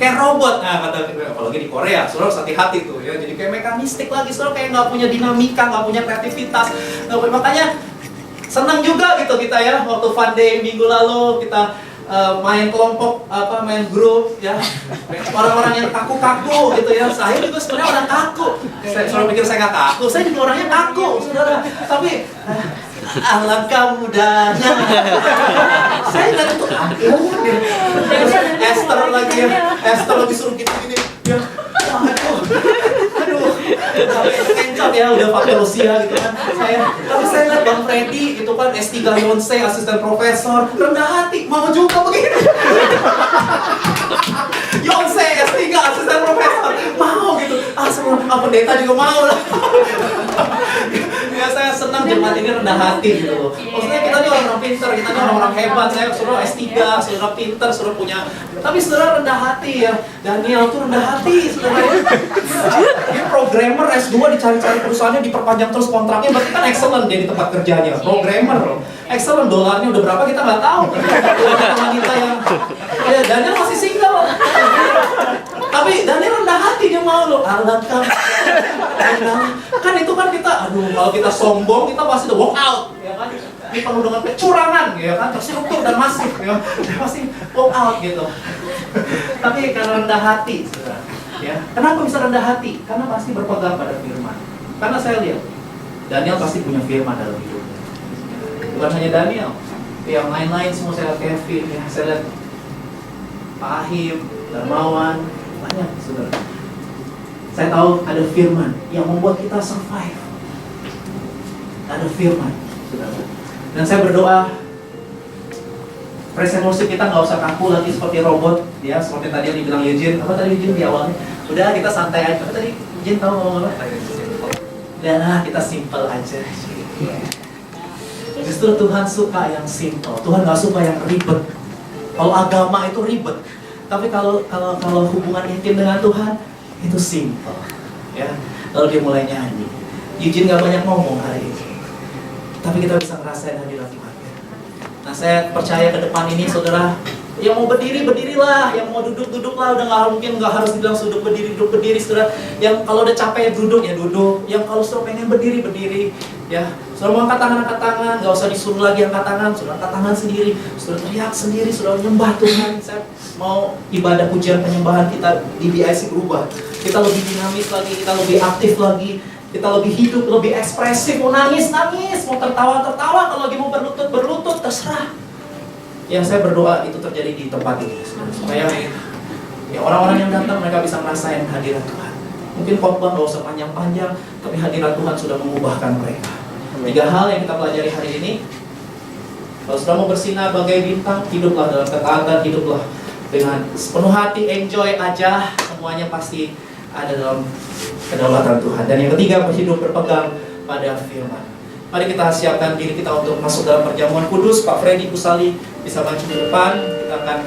A: Kayak robot, nah kata apalagi di Korea, saudara harus hati-hati tuh ya, jadi kayak mekanistik lagi, saudara kayak nggak punya dinamika, nggak punya kreativitas, makanya senang juga gitu kita ya, waktu fun day minggu lalu kita main kelompok, main grup ya, orang-orang yang kaku-kaku gitu ya, saya juga sebenarnya orang kaku, saudara pikir saya nggak kaku, saya juga orangnya kaku, saudara, tapi alangkah mudahnya saya nggak tuh ampun ya. Esther lagi ya, Esther lagi suruh gini-gini ya, aduh kencot ya, udah pakai Rusia gitu kan tapi saya lihat Bang Freddy gitu kan, S3 Yonsei, asisten profesor, rendah hati, mau juga begitu. Yonsei, S3, asisten profesor, mau gitu, semua pendeta juga mau lah. Ya saya senang jemaat ini rendah hati gitu loh. Maksudnya kita ini orang-orang pintar, kita ini orang-orang hebat. Saya saudara S3, saudara pintar, saudara punya. Tapi saudara rendah hati ya. Daniel tuh rendah hati, saudara. Dia programmer S2 dicari-cari perusahaannya, diperpanjang terus kontraknya. Berarti kan excellent dia di tempat kerjanya. Programmer loh. Excellent, dolarnya udah berapa kita nggak tahu. Wanita yang ya Daniel masih single. Tapi Daniel rendah hati, dia mau loh. Alangkah kan itu kan kita, kalau kita sombong kita pasti udah walk out, ya kan? Ini penuh dengan kecurangan, ya kan? Terstruktur dan masif, ya. Dia pasti walk out gitu. Tapi karena rendah hati, saudara, ya. Kenapa bisa rendah hati? Karena pasti berpegang pada firman. Karena saya lihat Daniel pasti punya firman dalam hidupnya. Bukan hanya Daniel, yang lain-lain semua saya lihat, Kevin, ya. Saya lihat Pak Ahim, Darmawan, banyak, saudara. Saya tahu ada firman yang membuat kita survive. Ada firman, saudara. Dan saya berdoa, present worship kita nggak usah kaku lagi seperti robot, ya. Seperti tadi yang dibilang Eugene. Apa tadi Eugene di awalnya? Udah kita santai aja. Apa tadi Eugene tahu ngomong apa? Udah kita simple aja. Justru Tuhan suka yang simple. Tuhan nggak suka yang ribet. Kalau agama itu ribet. Tapi kalau hubungan intim dengan Tuhan itu simple, ya. Lalu dia mulai nyanyi. Eugene gak banyak ngomong hari ini, tapi kita bisa ngerasain hadirat Tuhan. Nah, saya percaya ke depan ini, saudara, yang mau berdiri berdirilah, yang mau duduk duduklah. Udah nggak harus bilang duduk berdiri, saudara. Yang kalau udah capek duduk ya duduk. Yang kalau saudara pengen berdiri berdiri, ya. Saudara mau angkat tangan, nggak usah disuruh lagi angkat tangan, saudara angkat tangan sendiri, saudara teriak sendiri, saudara menyembah Tuhan. Saya mau ibadah pujian penyembahan kita di BIC berubah. Kita lebih dinamis lagi, kita lebih aktif lagi, kita lebih hidup, lebih ekspresif. Mau nangis, mau tertawa, kalau lagi mau berlutut, terserah. Yang saya berdoa itu terjadi di tempat ini, supaya ya orang-orang yang datang mereka bisa merasakan hadirat Tuhan. Mungkin khotbah nggak usah panjang-panjang, tapi hadirat Tuhan sudah mengubahkan mereka. 3 hal yang kita pelajari hari ini. Kalau sudah mau bersinar bagai bintang, hiduplah dalam ketaatan, hiduplah dengan sepenuh hati, enjoy aja, semuanya pasti ada dalam kedaulatan Tuhan. Dan yang ketiga, hidup berpegang pada firman. Mari kita siapkan diri kita untuk masuk dalam perjamuan kudus. Pak Freddy Kusali bisa maju ke depan. Kita akan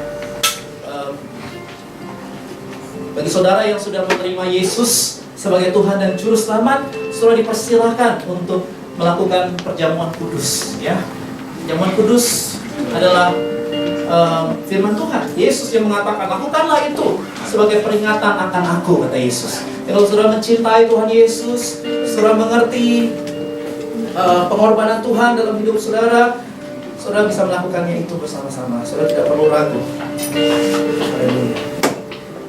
A: bagi saudara yang sudah menerima Yesus sebagai Tuhan dan Juru Selamat, saudara dipersilahkan untuk melakukan perjamuan kudus. Ya, perjamuan kudus adalah firman Tuhan. Yesus yang mengatakan, lakukanlah itu sebagai peringatan akan aku, kata Yesus. Kalau saudara mencintai Tuhan Yesus, saudara mengerti pengorbanan Tuhan dalam hidup saudara, saudara bisa melakukannya itu bersama-sama. Saudara tidak perlu ragu. Haleluya.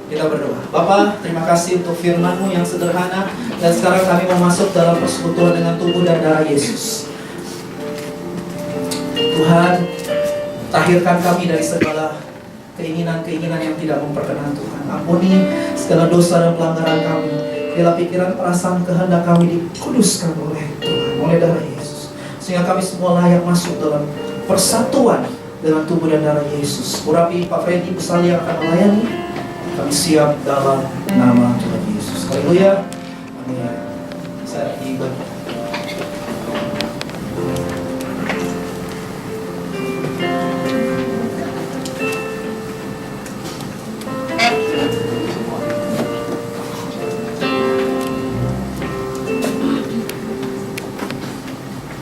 A: Kita berdoa. Bapa, terima kasih untuk firman-Mu yang sederhana. Dan sekarang kami mau masuk dalam persekutuan dengan tubuh dan darah Yesus. Tuhan, tahirkan kami dari segala keinginan-keinginan yang tidak memperkenan Tuhan. Ampuni segala dosa dan pelanggaran kami. Bila pikiran, perasaan, kehendak kami dikuduskan oleh Tuhan, oleh darah Yesus. Sehingga kami semua layak masuk dalam persatuan dengan tubuh dan darah Yesus. Urapi Pak Freddy Kusali yang akan melayani. Kami siap dalam nama Tuhan Yesus. Haleluya. Amin. Saya dibagi.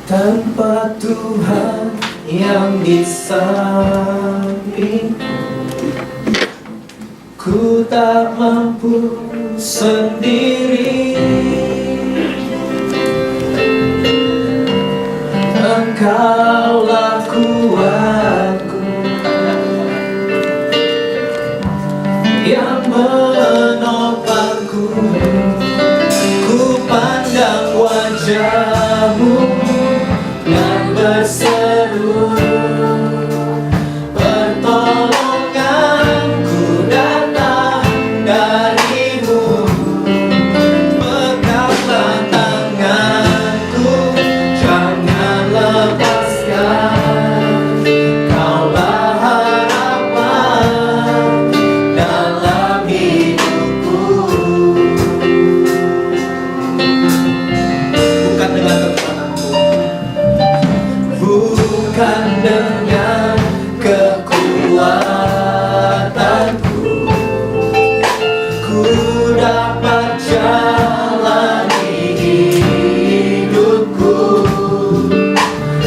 A: Tanpa Tuhan yang di sampingku, ku tak mampu sendiri. Engkaulah kuatku yang menopangku. Ku pandang wajah-Mu dan berseru, pertolonganku datang dari-Mu. Peganglah tanganku, jangan lepaskan. Kaulah harapan dalam hidupku. Bukan dengan kekuatanku, bukan dengan kekuatanku, ku dapat jalani hidupku.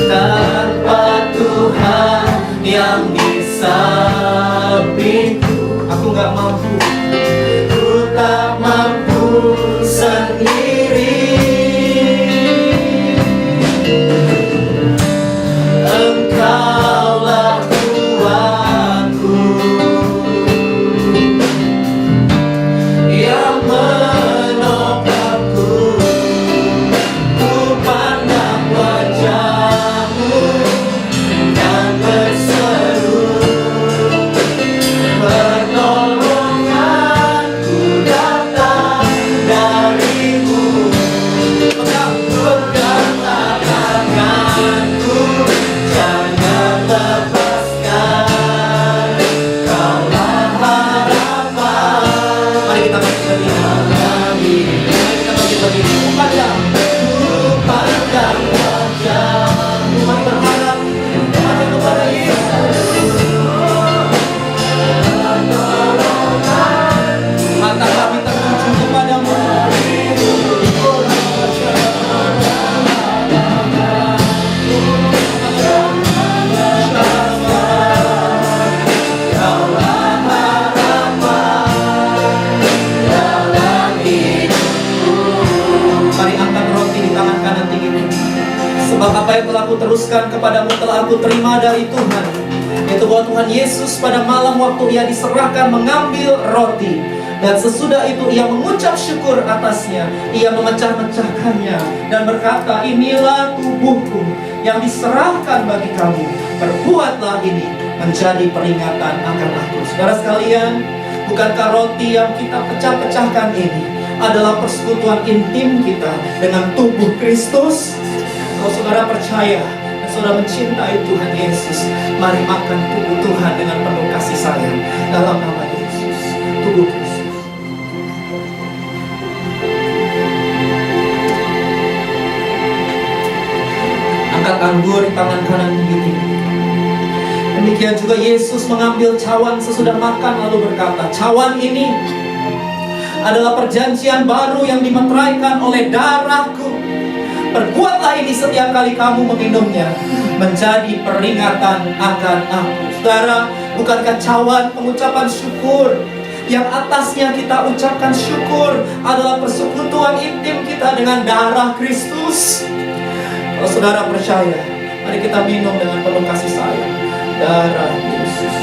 A: Tanpa Tuhan yang di sampingku, aku gak mampu, ku tak mampu sendiri. Engkaulah kuatku yang menopangku. Ku pandang wajah-Mu dan berseru, pertolonganku datang dari-Mu. Peganglah tanganku, jangan lepaskan. Kaulah harapan. Mari kita bagi bagi. Mari kita bagi bagi. Ku pandang wajah-Mu. Mari berharap hanya kepada Yesus. Mata kami tertuju kepada-Mu. Mari angkat roti di tangan kanan tinggi. Sebab apa yang telah aku teruskan kepadamu telah aku terima dari Tuhan, yaitu bahwa Tuhan Yesus pada malam waktu Ia diserahkan mengambil roti, dan sesudah itu Ia mengucap syukur atasnya. Ia memecah-mecahkannya dan berkata, inilah tubuhku yang diserahkan bagi kamu. Perbuatlah ini menjadi peringatan akan aku. Saudara sekalian, bukankah roti yang kita pecah-pecahkan ini adalah persekutuan intim kita dengan tubuh Kristus? Kalau saudara percaya dan saudara mencintai Tuhan Yesus, mari makan tubuh Tuhan dengan penuh kasih sayang dalam nama Yesus. Tubuh Kristus. Angkat anggur di tangan kanan begitu. Demikian juga Yesus mengambil cawan sesudah makan lalu berkata, cawan ini adalah perjanjian baru yang dimeteraikan oleh darahku. Perbuatlah ini setiap kali kamu meminumnya, menjadi peringatan akan aku. Saudara, bukankah cawan pengucapan syukur yang atasnya kita ucapkan syukur adalah persekutuan intim kita dengan darah Kristus? Kalau saudara percaya, mari kita minum dengan penuh kasih sayang darah Yesus.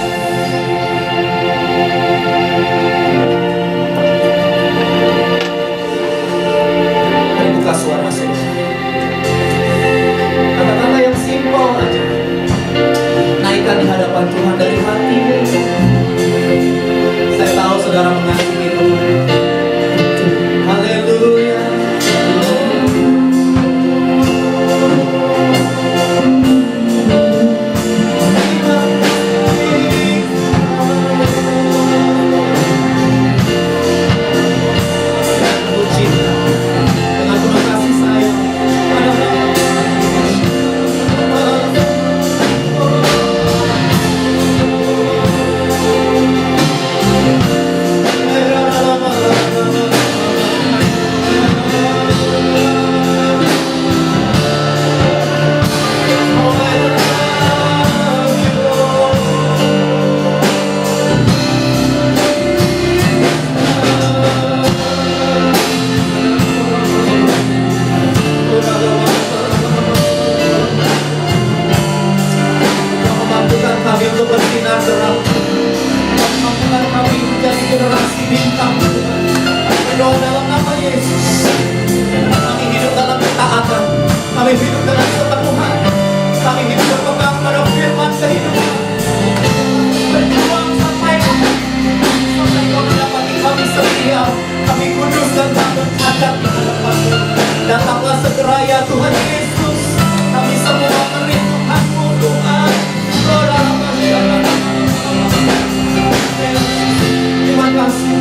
A: Mari buka suara saudara. Kata-kata yang simpel aja, naikkan di hadapan Tuhan dari hati. Saya tahu saudara mengasihi Tuhan. Haleluya. Datanglah segera ya Tuhan Yesus. Kami semua merindukan-Mu Tuhan. Terima kasih.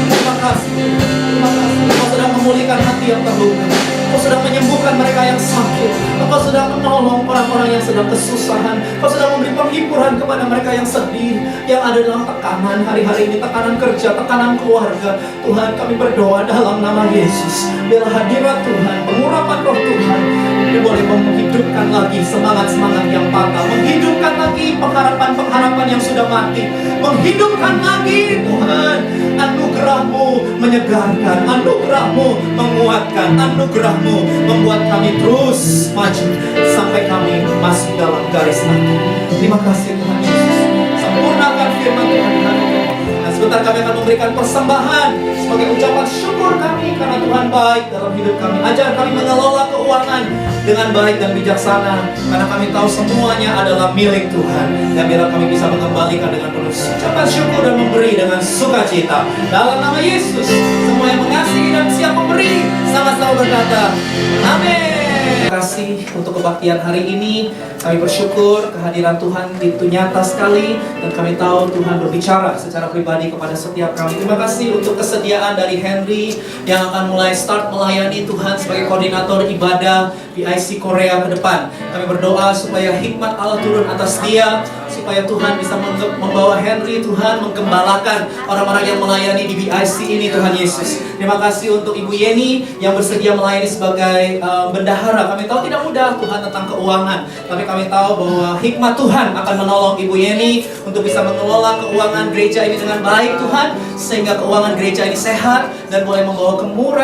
A: Terima kasih. Kau sedang memulihkan hati yang terluka. Kau sedang menyembuhkan mereka yang sakit. Kau sedang menolong orang-orang yang sedang kesusahan. Kau sedang memberi penghiburan kepada mereka yang sedih, yang ada dalam tekanan hari-hari ini, tekanan kerja, tekanan keluarga. Tuhan, kami berdoa dalam nama Yesus, biarlah hadirat Tuhan, pengurapan Roh Tuhan, ini boleh menghidupkan lagi semangat-semangat yang patah, menghidupkan lagi pengharapan-pengharapan yang sudah mati, menghidupkan lagi Tuhan. Anugerah-Mu menyegarkan, Anugerah-Mu menguatkan, Anugerah-Mu membuat kami terus maju sampai kami masuk dalam garis mati. Terima kasih Tuhan Yesus. Sempurnakan firman Tuhan hari ini. Nah, sebentar kami akan memberikan persembahan sebagai ucapan syukur kami karena Tuhan baik dalam hidup kami. Ajar kami mengelola keuangan dengan baik dan bijaksana, karena kami tahu semuanya adalah milik Tuhan. Dan biarlah kami bisa mengembalikan dengan penuh ucapan syukur dan memberi dengan sukacita. Dalam nama Yesus, semua yang mengasihi dan siap memberi sama-sama berkata, amin. Terima kasih untuk kebaktian hari ini. Kami bersyukur kehadiran Tuhan itu nyata sekali, dan kami tahu Tuhan berbicara secara pribadi kepada setiap kami. Terima kasih untuk kesediaan dari Henry yang akan mulai start melayani Tuhan sebagai koordinator ibadah BIC Korea ke depan. Kami berdoa supaya hikmat Allah turun atas dia, supaya Tuhan bisa membawa Henry, Tuhan menggembalakan orang-orang yang melayani di BIC ini, Tuhan Yesus. Terima kasih untuk Ibu Yeni yang bersedia melayani sebagai bendahara. Kami tahu tidak mudah Tuhan tentang keuangan, tapi kami tahu bahwa hikmat Tuhan akan menolong Ibu Yeni untuk bisa mengelola keuangan gereja ini dengan baik Tuhan, sehingga keuangan gereja ini sehat dan boleh membawa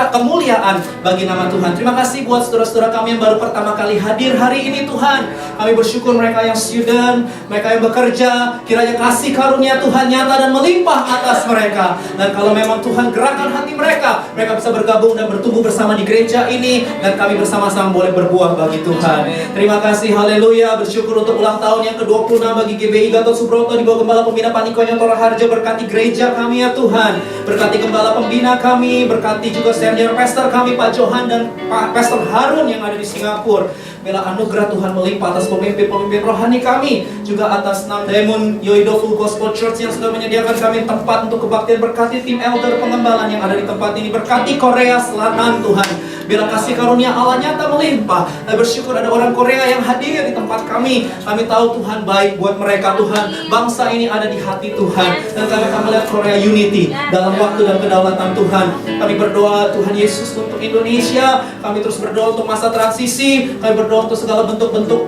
A: kemuliaan bagi nama Tuhan. Terima kasih buat saudara-saudara kami yang baru pertama kali hadir hari ini Tuhan. Kami bersyukur mereka yang student, mereka yang bekerja, kiranya kasih karunia Tuhan nyata dan melimpah atas mereka. Dan kalau memang Tuhan gerakkan hati mereka, mereka bisa bergabung dan bertumbuh bersama di gereja ini, dan kami bersama-sama boleh berbuah bagi Tuhan. Terima kasih, haleluya. Bersyukur untuk ulang tahun yang ke-26 bagi GBI Gatot Subroto di bawah Gembala Pembina Paniko Nyotora Harjo. Berkati gereja kami ya Tuhan, berkati Gembala Pembina kami, berkati juga senior pastor kami Pak Johan dan Pak Pastor Harun yang ada di Singapura. Bila anugerah Tuhan melimpah atas pemimpin-pemimpin rohani kami, juga atas Nam Diamond Yoido Full Gospel Church yang sudah menyediakan kami tempat untuk kebaktian. Berkati tim elder pengembalaan yang ada di tempat ini, berkati Korea Selatan Tuhan. Bila kasih karunia Allah nyata melimpah, dan bersyukur ada orang Korea yang hadir di tempat kami. Kami tahu Tuhan baik buat mereka Tuhan. Bangsa ini ada di hati Tuhan, dan kami akan melihat Korea unity dalam waktu dan kedaulatan Tuhan. Kami berdoa Tuhan Yesus untuk Indonesia. Kami terus berdoa untuk masa transisi. Kami berdoa untuk segala bentuk-bentuk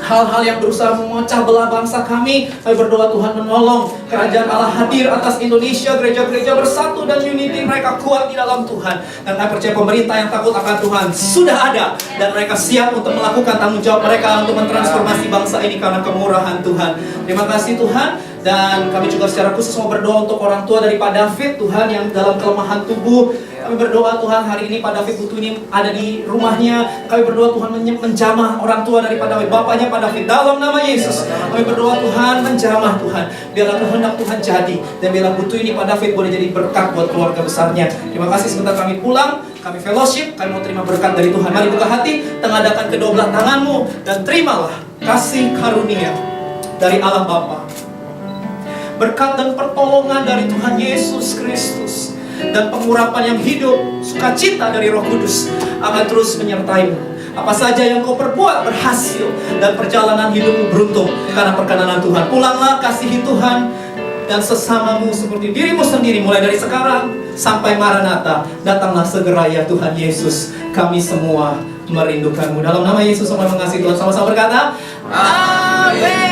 A: hal-hal yang berusaha memecah belah bangsa kami. Kami berdoa Tuhan menolong kerajaan Allah hadir atas Indonesia, gereja-gereja bersatu dan unity mereka kuat di dalam Tuhan. Dan kami percaya pemerintah yang takut akan Tuhan sudah ada, dan mereka siap untuk melakukan tanggung jawab mereka untuk mentransformasi bangsa ini karena kemurahan Tuhan. Terima kasih Tuhan. Dan kami juga secara khusus mau berdoa untuk orang tua dari Pak David Tuhan yang dalam kelemahan tubuh. Kami berdoa Tuhan hari ini Pak David butuh ini ada di rumahnya. Kami berdoa Tuhan menjamah orang tua dari Pak David, bapaknya Pak David, dalam nama Yesus. Kami berdoa Tuhan menjamah Tuhan, biarlah kehendak Tuhan jadi, dan biarlah butuh ini Pak David boleh jadi berkat buat keluarga besarnya. Terima kasih. Sebentar kami pulang, kami fellowship, kami mau terima berkat dari Tuhan. Mari buka hati, tengadahkan kedua belah tanganmu, dan terimalah kasih karunia dari Allah Bapa, berkat dan pertolongan dari Tuhan Yesus Kristus, dan pengurapan yang hidup, sukacita dari Roh Kudus akan terus menyertaimu. Apa saja yang kau perbuat berhasil, dan perjalanan hidupmu beruntung karena perkenanan Tuhan. Pulanglah, kasihi Tuhan dan sesamamu seperti dirimu sendiri, mulai dari sekarang sampai Maranatha. Datanglah segera ya Tuhan Yesus, kami semua merindukanmu. Dalam nama Yesus, semua mengasihi Tuhan sama-sama berkata, Amin.